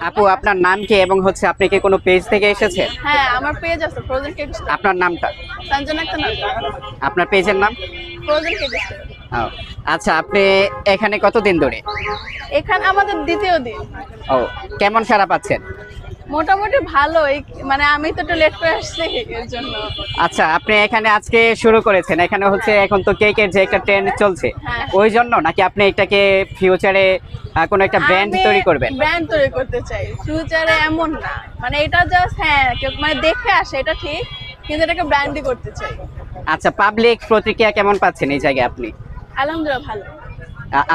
আপু আপনার নাম কি এবং হচ্ছে আপনি কি কোনো পেজ থেকে এসেছেন? হ্যাঁ, আমার পেজ আছে ফ্রোজেন কেক স্টোর। আপনার নামটা? সঞ্জনা আক্তার। আপনার পেজের নাম? Frozen cake store. ও, আচ্ছা আপনি এখানে কতদিন ধরে? এখানে আমাদের দ্বিতীয় দিন। ও, কেমন সাড়া পাচ্ছেন? মোটামুটি ভালোই, মানে আমি তো একটু লেট করে আসছি এর জন্য। আচ্ছা আপনি এখানে আজকে শুরু করেছেন, এখানে হচ্ছে এখন তো কেকের যে একটা ট্রেন্ড চলছে হ্যাঁ। ওই জন্য নাকি আপনি এটাকে ফিউচারে কোনো একটা ব্র্যান্ড তৈরি করবেন? ব্র্যান্ড তৈরি করতে চাই ফিউচারে, এমন না মানে এটা জাস্ট হ্যাঁ কেউ মানে দেখে আসে এটা ঠিক, কিন্তু এটাকে ব্র্যান্ডই করতে চাই। আচ্ছা পাবলিক প্রতিক্রিয়া কেমন পাচ্ছেন এই জায়গায় আপনি? আলহামদুলিল্লাহ ভালো।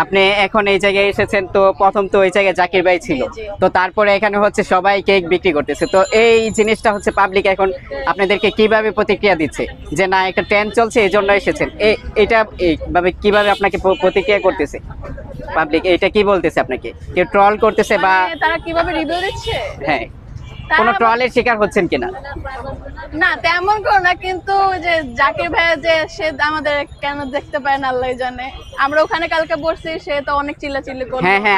আপনি এখন এই জায়গায় এসেছেন, তো প্রথম তো ওই জায়গায় জাকির ভাই ছিল, জি, জি। তো তারপরে এখানে হচ্ছে সবাই কেক বিক্রি করতেছে, তো এই জিনিসটা হচ্ছে পাবলিক এখন আপনাদেরকে কিভাবে প্রতিক্রিয়া দিচ্ছে যে না একটা ট্রেন্ড চলছে এই জন্য এসেছেন, এটা এইভাবে কিভাবে আপনাকে প্রতিক্রিয়া করতেছে পাবলিক? এটা কি বলতেছে আপনাকে? কেউ ট্রল করতেছে বা মানে তারা কিভাবে রিভিউ দিচ্ছে? হ্যাঁ তারা কোনো ট্রলের শিকার হচ্ছেন কিনা? না তেমন করে না, কিন্তু ওই যে জাকির ভাইয়া যে সে আমাদের কেন দেখতে পায় না আল্লাহ জানে। আমরা ওখানে কালকে বসছি, সে তো অনেক চিল্লাচিল্লি করলো। হ্যাঁ হ্যাঁ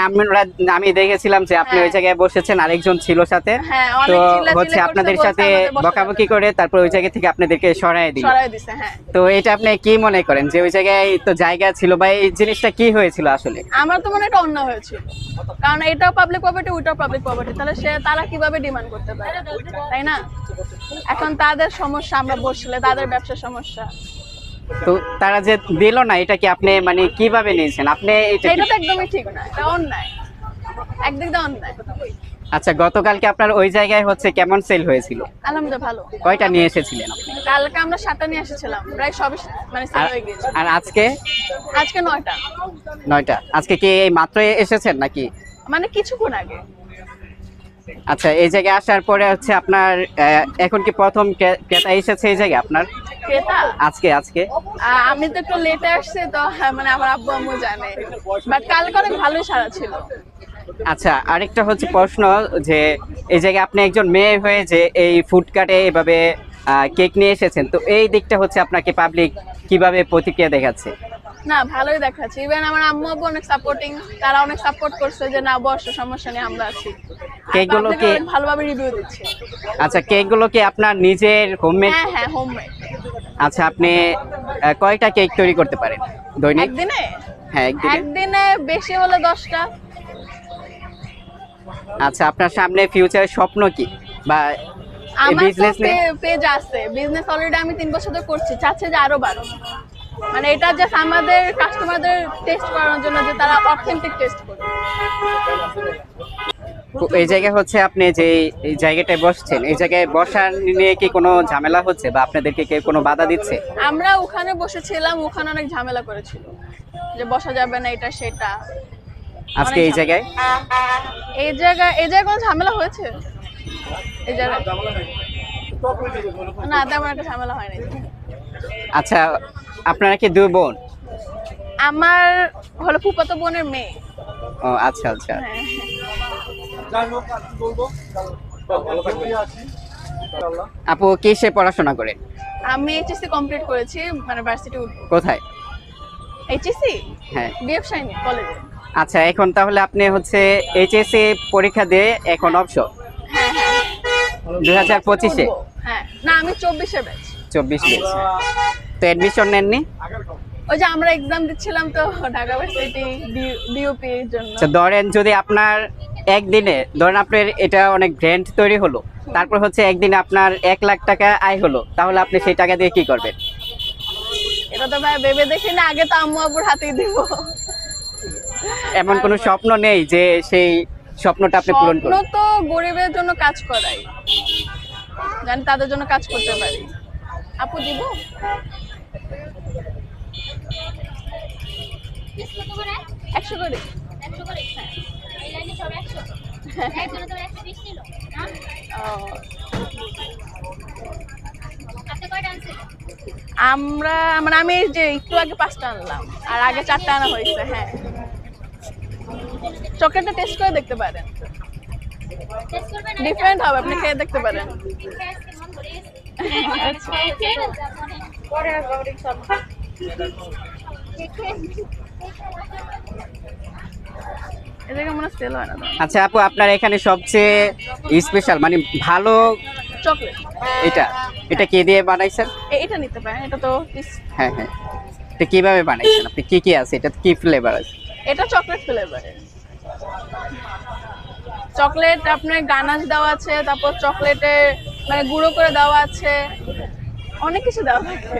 আমি দেখেছিলাম যে আপনি ওই হ্যাঁ। জায়গায় বসেছেন, আরেকজন ছিল সাথে, হ্যাঁ, তো অনেক চিল্লাচিল্লি হচ্ছে করছে, আপনাদের বলছে সাথে আমাদের বসাতে বকাবকি করে তারপর ওই জায়গা থেকে আপনাদেরকে সরায় দিল। সরাই দিছে। হ্যাঁ, তো এটা আপনি কি মনে করেন যে ওই জায়গায় তো জায়গা ছিল বা এই জিনিসটা কি হয়েছিল আসলে? আমার তো মনে হয় এটা অন্যায় হয়েছিল, কারণ এটাও পাবলিক প্রপার্টি ওইটাও পাবলিক প্রপার্টি, তাহলে তারা কিভাবে ডিমান্ড করতে পারে, তাই না? এখন তাদের সমস্যা, আমরা বসলে তাদের ব্যবসার সমস্যা। তো তারা যে দিল না, এটা কি আপনি মানে কিভাবে নিয়েছেন আপনি? এটা এটা তো একদমই ঠিক না, এটা অন্যায়, একদিক দিয়ে অন্যায়। আচ্ছা গতকালকে আপনার ওই জায়গায় হচ্ছে কেমন সেল হয়েছিল? আলহামদুলিল্লাহ ভালো। কয়টা নিয়ে এসেছিলেন আপনি? কালকে আমরা 7টা নিয়ে এসেছিলাম, প্রায় সবই মানে সেল হয়ে গেছে। আর আজকে? আজকে 9টা। 9টা। আজকে কি এই মাত্র এসেছেন নাকি? মানে কিছুক্ষণ আগে। আচ্ছা এই জায়গায় আসার পরে হচ্ছে আপনার এখন কি প্রথম ক্রেতা এসেছে এই জায়গায় আপনার? ক্রেতা আজকে আমি তো একটু লেটে আসছি, তো মানে আমার আব্বু আম্মু জানে, বাট কালকে অনেক ভালোই সারা ছিল। আচ্ছা আরেকটা হচ্ছে প্রশ্ন, যে এই জায়গায় আপনি একজন মেয়ে হয়ে যে এই ফুডকার্টে এভাবে কেক নিয়ে এসেছেন, তো এই দিকটা হচ্ছে আপনাকে পাবলিক কিভাবে প্রতিক্রিয়া দেখাচ্ছে? না ভালোই দেখাচ্ছে, ইভেন আমার আম্মু আব্বু অনেক সাপোর্টিং, তারা অনেক সাপোর্ট করছে যে না বস, সমস্যা নেই, আমরা আছি। কেকগুলো কি অনেক ভালোভাবে রিভিউ দিচ্ছে। আচ্ছা কেকগুলো কি আপনার নিজের হোমমেড? হ্যাঁ হ্যাঁ, হোমমেড। আচ্ছা আপনি কয়টা কেক তৈরি করতে পারেন দৈনিক? একদিনে? হ্যাঁ একদিনে। একদিনে বেশি হলে 10টা। আচ্ছা আপনার সামনে ফিউচার স্বপ্ন কি বা আমার তো বিজনেস নিয়ে? পেজ আছে, বিজনেস অলরেডি আমি 3 বছর ধরে করছি, চাচ্ছি যে আরো বাড়ো। মানে এটা জাস্ট আমাদের কাস্টমারদের টেস্ট করানোর জন্য, যে তারা অথেন্টিক টেস্ট করে। এই জায়গায় হচ্ছে আপনি যে এই জায়গাটায় বসছেন, এই জায়গায় বসার নিয়ে কি কোনো ঝামেলা হচ্ছে বা আপনাদেরকে কেউ কোনো বাধা দিচ্ছে? আমরা ওখানে বসেছিলাম, ওখানে অনেক ঝামেলা করেছিল যে বসা যাবে না, এটা সেটা। আজকে এই জায়গায় এই জায়গায় কোনো ঝামেলা হয়েছে? এই জায়গায় না, তেমন একটা ঝামেলা হয়নি। আচ্ছা আপনারা কি দুই বোন? আমার হলো ফুফাতো বোনের মেয়ে। ও আচ্ছা আচ্ছা। হ্যাঁ। আপু কিসে পড়াশোনা করেন? আমি এইচএসসি কমপ্লিট করেছি, মানে ভার্সিটি উঠবো। কোথায়? এইচএসসি হ্যাঁ। বিএফ সাইনি কলেজে। আচ্ছা এখন তাহলে আপনি হচ্ছে এইচএসসি পরীক্ষা দিয়ে এখন অবসর হ্যাঁ হ্যাঁ 2025-এ? হ্যাঁ না, আমি 24-এ ব্যাচ। 24 ব্যাচ। তো অ্যাডমিশন নেননি? ওই যে আমরা এক্সাম দিচ্ছিলাম তো ঢাকা ভার্সিটি ডিইউপি এর জন্য। আচ্ছা ধরেন যদি আপনার একদিনে ধরেন আপনার এটা অনেক ব্র্যান্ড তৈরি হলো, তারপর হচ্ছে একদিনে আপনার 1 লাখ টাকা আয় হলো, তাহলে আপনি সেই টাকা দিয়ে কি করবেন? এটা তো ভাই ভেবে দেখি না, আগে তো আম্মু আব্বুর হাতেই দিব। এমন কোনো স্বপ্ন নেই যে সেই স্বপ্নটা আপনি পূরণ স্বপ্ন করবেন? তো গরিবের জন্য কাজ করাই, জানি তাদের জন্য কাজ করতে পারি। আপু দিব? করে 100 করে। এই লাইনে সব 100 তো। একজনে তো 120 নিল না? আপনি কয়টা আনছেন? আমরা মানে আমি যে একটু আগে 5টা আনলাম, আর আগে 4টা আনা হয়েছে। হ্যাঁ চকলেটটা টেস্ট করে দেখতে পারেন, ডিফারেন্ট হবে, আপনি খেয়ে দেখতে পারেন। এই জায়গায় মনে সেল হয় না তো। আচ্ছা আপু, আপনার এখানে সবচেয়ে স্পেশাল মানে ভালো চকলেট এটা এটা কি দিয়ে বানাইছেন? এটা নিতে পারেন, এটা তো হ্যাঁ হ্যাঁ, এটা কিভাবে বানাইছেন আপনি? কি কি আছে, এটা কি ফ্লেভার আছে? এটা চকলেট ফ্লেভারের। চকলেট আপনার গানাশ দেওয়া আছে, তারপর চকলেটে মানে গুঁড়ো করে দেওয়া আছে, অনেক কিছু দেওয়া থাকে।